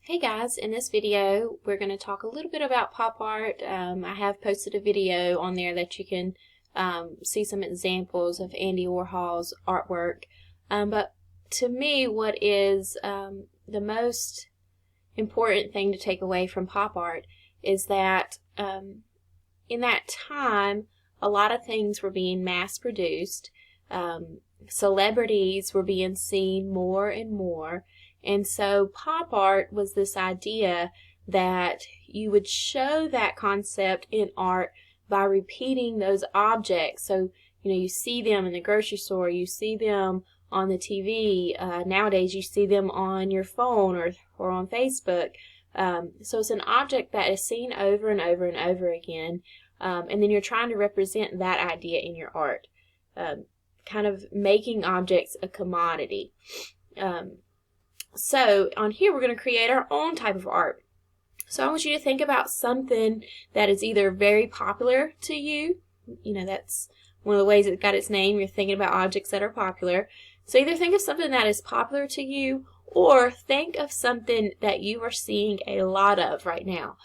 Hey guys, in this video we're going to talk a little bit about pop art. I have posted a video on there that you can see some examples of Andy Warhol's artwork. But to me, what is the most important thing to take away from pop art is that in that time a lot of things were being mass produced. Celebrities were being seen more and more. And so pop art was this idea that you would show that concept in art by repeating those objects. So, you see them in the grocery store, you see them on the TV, nowadays you see them on your phone or on Facebook. So it's an object that is seen over and over and over again, and then you're trying to represent that idea in your art, kind of making objects a commodity. So on here we're going to create our own type of art. So I want you to think about something that is either very popular to you. That's one of the ways it got its name. You're thinking about objects that are popular. So either think of something that is popular to you, or think of something that you are seeing a lot of right now.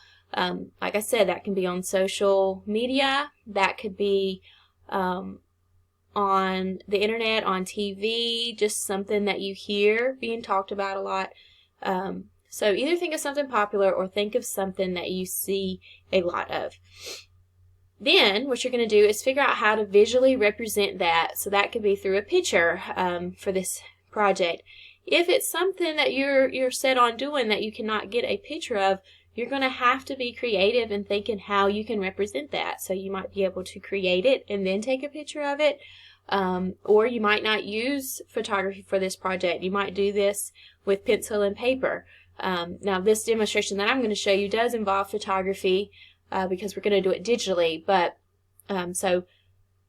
Like I said, that can be on social media. That could be on the internet, on TV, just something that you hear being talked about a lot. So either think of something popular or think of something that you see a lot of. Then what you're going to do is figure out how to visually represent that. So that could be through a picture for this project. If it's something that you're set on doing that you cannot get a picture of, you're going to have to be creative in thinking how you can represent that. So you might be able to create it and then take a picture of it. Or you might not use photography for this project. You might do this with pencil and paper. Now this demonstration that I'm going to show you does involve photography because we're going to do it digitally. But so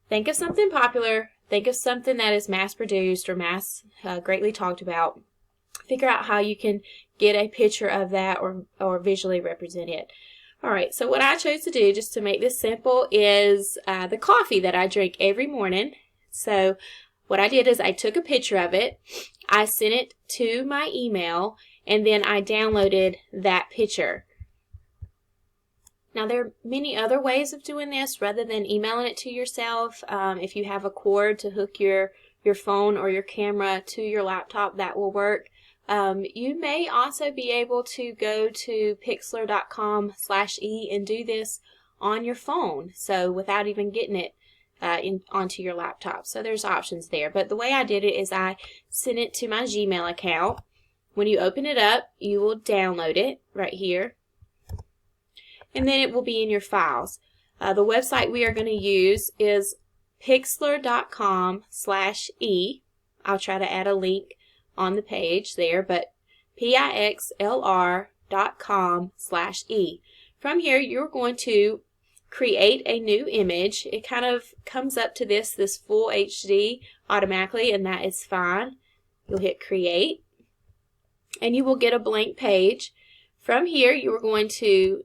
think of something popular. Think of something that is mass produced or greatly talked about. Figure out how you can get a picture of that or visually represent it. Alright, so what I chose to do, just to make this simple, is the coffee that I drink every morning. So what I did is I took a picture of it, I sent it to my email, and then I downloaded that picture. Now there are many other ways of doing this rather than emailing it to yourself. If you have a cord to hook your phone or your camera to your laptop, that will work. You may also be able to go to pixlr.com/e and do this on your phone, so without even getting it onto your laptop. So there's options there. But the way I did it is I sent it to my Gmail account. When you open it up, you will download it right here, and then it will be in your files. The website we are going to use is pixlr.com/e. I'll try to add a link on the page there, but pixlr.com/e. From here, you're going to create a new image. It kind of comes up to this full HD automatically, and that is fine. You'll hit create, and you will get a blank page. From here, you are going to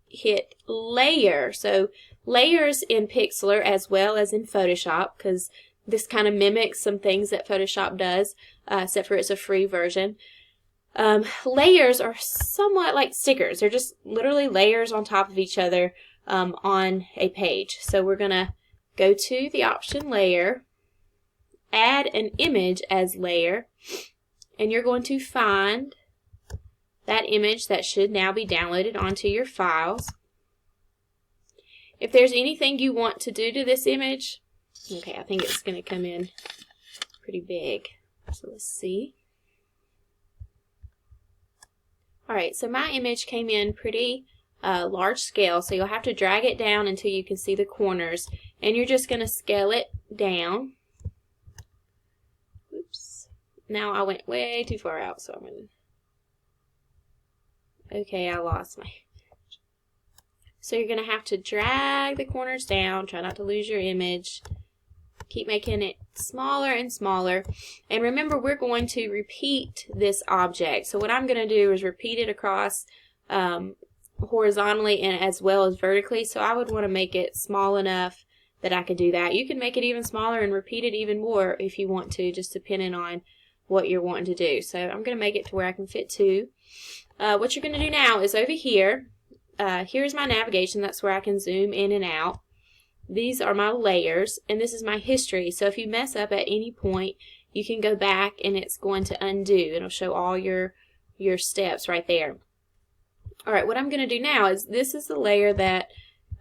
hit layer. So layers in Pixlr as well as in Photoshop, because this kind of mimics some things that Photoshop does, except for it's a free version. Layers are somewhat like stickers. They're just literally layers on top of each other on a page. So we're going to go to the option layer, add an image as layer, and you're going to find that image that should now be downloaded onto your files. If there's anything you want to do to this image, okay, I think it's going to come in pretty big. So let's see. Alright, so my image came in pretty large scale, so you'll have to drag it down until you can see the corners, and you're just going to scale it down. Oops. Now I went way too far out, so I'm going to... Okay, I lost my... So you're going to have to drag the corners down, try not to lose your image. Keep making it smaller and smaller. And remember, we're going to repeat this object. So what I'm going to do is repeat it across horizontally and as well as vertically. So I would want to make it small enough that I could do that. You can make it even smaller and repeat it even more if you want to, just depending on what you're wanting to do. So I'm going to make it to where I can fit 2. What you're going to do now is over here, here's my navigation. That's where I can zoom in and out. These are my layers, and this is my history. So if you mess up at any point, you can go back and it's going to undo. It'll show all your steps right there. Alright, what I'm going to do now is this is the layer that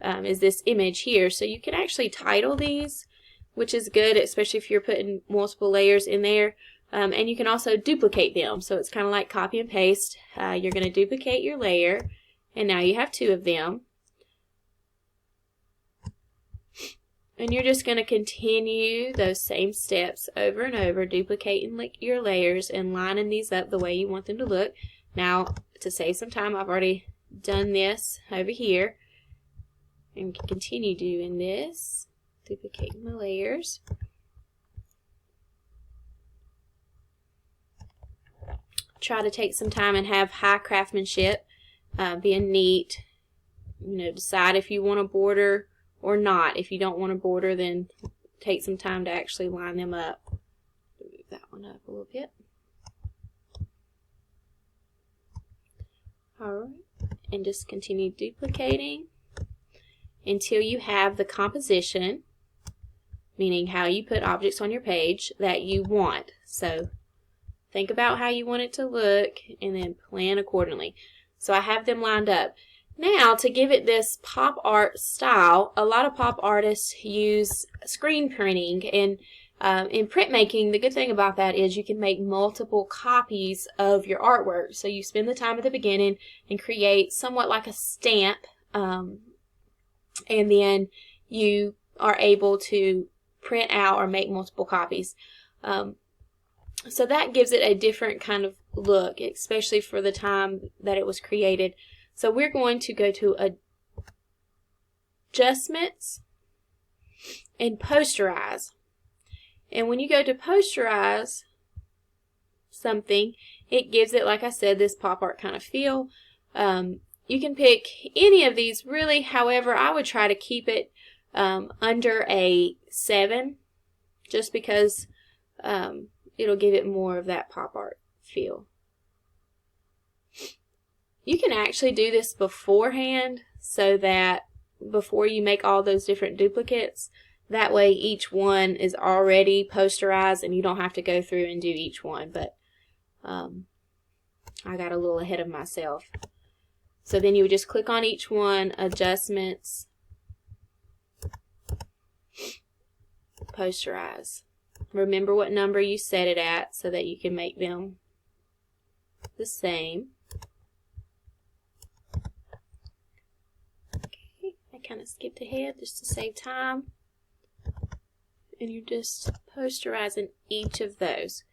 is this image here. So you can actually title these, which is good, especially if you're putting multiple layers in there. And you can also duplicate them. So it's kind of like copy and paste. You're going to duplicate your layer, and now you have 2 of them. And you're just going to continue those same steps over and over, duplicating your layers and lining these up the way you want them to look. Now, to save some time, I've already done this over here. And continue doing this, duplicating my layers. Try to take some time and have high craftsmanship, being neat. You know, decide if you want a border or not. If you don't want a border, then take some time to actually line them up. Move that one up a little bit. Alright, and just continue duplicating until you have the composition, meaning how you put objects on your page, that you want. So think about how you want it to look and then plan accordingly. So I have them lined up. Now, to give it this pop art style, a lot of pop artists use screen printing, and in printmaking, the good thing about that is you can make multiple copies of your artwork. So you spend the time at the beginning and create somewhat like a stamp, and then you are able to print out or make multiple copies. So that gives it a different kind of look, especially for the time that it was created. So we're going to go to Adjustments and Posterize. And when you go to posterize something, it gives it, like I said, this pop art kind of feel. You can pick any of these really. However, I would try to keep it under a 7, just because it'll give it more of that pop art feel. You can actually do this beforehand, so that before you make all those different duplicates, that way each one is already posterized and you don't have to go through and do each one. But I got a little ahead of myself. So then you would just click on each one, Adjustments, Posterize. Remember what number you set it at so that you can make them the same. Okay, I kind of skipped ahead just to save time. And you're just posterizing each of those.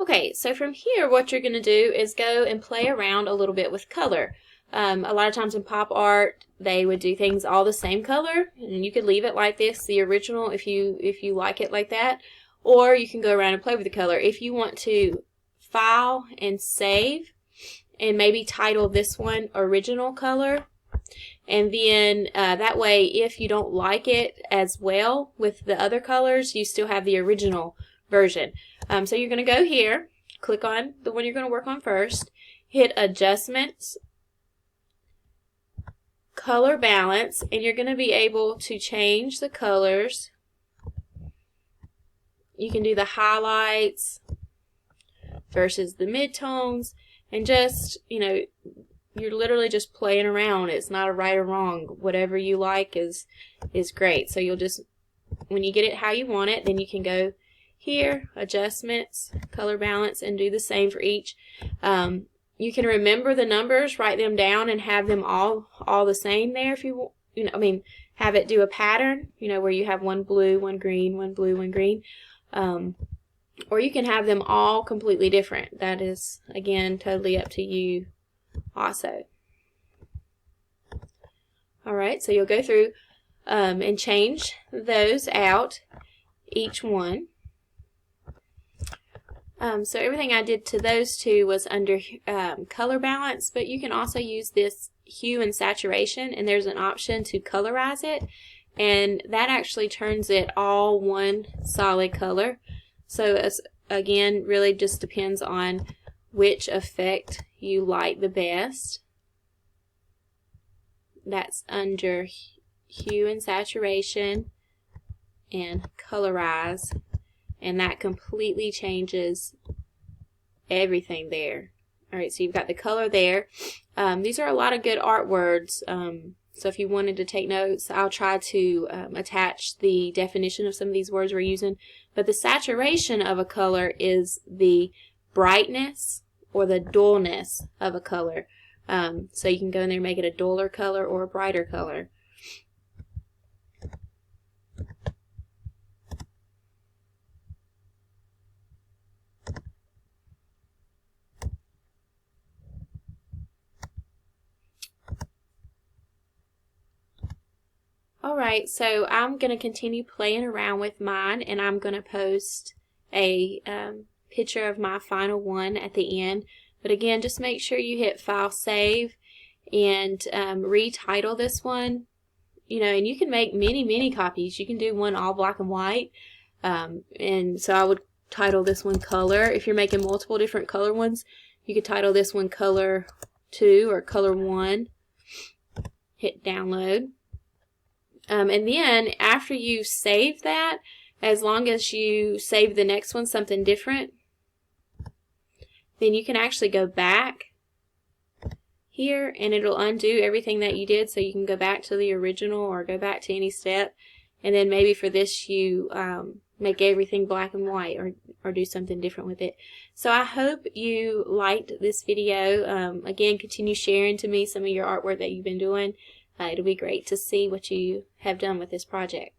Okay, so from here what you're going to do is go and play around a little bit with color. A lot of times in pop art they would do things all the same color, and you could leave it like this, the original, if you like it like that, or you can go around and play with the color. If you want to file and save and maybe title this one Original Color, and then that way if you don't like it as well with the other colors, you still have the original version. So you're going to go here, click on the one you're going to work on first, hit Adjustments, Color Balance, and you're going to be able to change the colors. You can do the highlights versus the midtones, and just, you know, you're literally just playing around. It's not a right or wrong. Whatever you like is great. So you'll just, when you get it how you want it, then you can go here, Adjustments, Color Balance, and do the same for each. You can remember the numbers, write them down, and have them all the same there if you know, I mean, have it do a pattern, you know, where you have one blue, one green, one blue, one green. Or you can have them all completely different. That is, again, totally up to you also. Alright, so you'll go through and change those out, each one. So everything I did to those two was under color balance, but you can also use this hue and saturation, and there's an option to colorize it, and that actually turns it all one solid color. So again, really just depends on which effect you like the best. That's under hue and saturation and colorize, and that completely changes everything there. Alright, so you've got the color there. These are a lot of good art words, so if you wanted to take notes, I'll try to attach the definition of some of these words we're using. But the saturation of a color is the brightness or the dullness of a color. So you can go in there and make it a duller color or a brighter color. Alright, so I'm going to continue playing around with mine, and I'm going to post a picture of my final one at the end. But again, just make sure you hit File, Save, and retitle this one. You know, and you can make many copies. You can do one all black and white. And so I would title this one Color. If you're making multiple different color ones, you could title this one Color 2 or Color 1. Hit Download. And then after you save that, as long as you save the next one something different, then you can actually go back here and it'll undo everything that you did, so you can go back to the original or go back to any step. And then maybe for this you make everything black and white, or do something different with it. So I hope you liked this video. Again, continue sharing to me some of your artwork that you've been doing. It'll be great to see what you have done with this project.